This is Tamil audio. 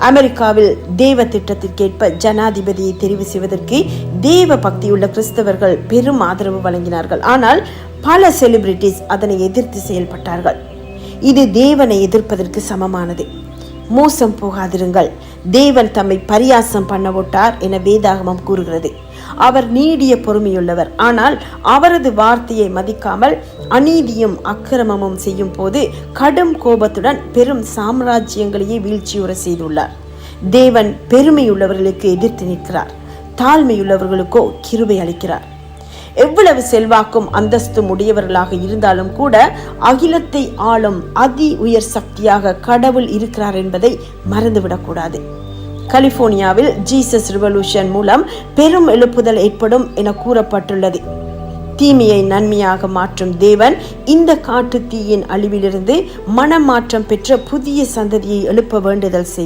அமெரிக்காவில் தேவ திட்டத்திற்கேற்ப ஜனாதிபதியை தெரிவு செய்வதற்கு தேவ பக்தியுள்ள கிறிஸ்தவர்கள் பெரும் ஆதரவு வழங்கினார்கள். ஆனால் பல செலிபிரிட்டிஸ் அதனை எதிர்த்து செயல்பட்டார்கள். இது தேவனை எதிர்ப்பதற்கு சமமானது. மோசம் போகாதிருங்கள், தேவன் தம்மை பரியாசம் பண்ண விட்டார் என வேதாகமம் கூறுகிறது. அவர் நீடிய பொறுமையுள்ளவர். ஆனால் அவரது வார்த்தையை மதிக்காமல் அநீதியும் அக்கிரமமும் செய்யும் போது கடும் கோபத்துடன் பெரும் சாம்ராஜ்யங்களையே வீழ்ச்சியுற செய்துள்ளார். தேவன் பெருமையுள்ளவர்களுக்கு எதிர்த்து நிற்கிறார், தாழ்மையுள்ளவர்களுக்கோ கிருபை அளிக்கிறார். எவ்வளவு செல்வாக்கும் அந்தஸ்தும் உடையவர்களாக இருந்தாலும் கூட அகிலத்தை ஆளும் அதி உயர் சக்தியாக கடவுள் இருக்கிறார் என்பதை மறந்துவிடக்கூடாது. கலிபோர்னியாவில் ஜீசஸ் ரிவல்யூஷன் மூலம் பெரும் எழுப்புதல் ஏற்படும் என கூறப்பட்டுள்ளது. தீமையை நன்மையாக மாற்றும் தேவன் இந்த காட்டு தீயின் அழிவிலிருந்து மனமாற்றம் பெற்ற புதிய சந்ததியை எழுப்ப வேண்டுதல் செய்தார்.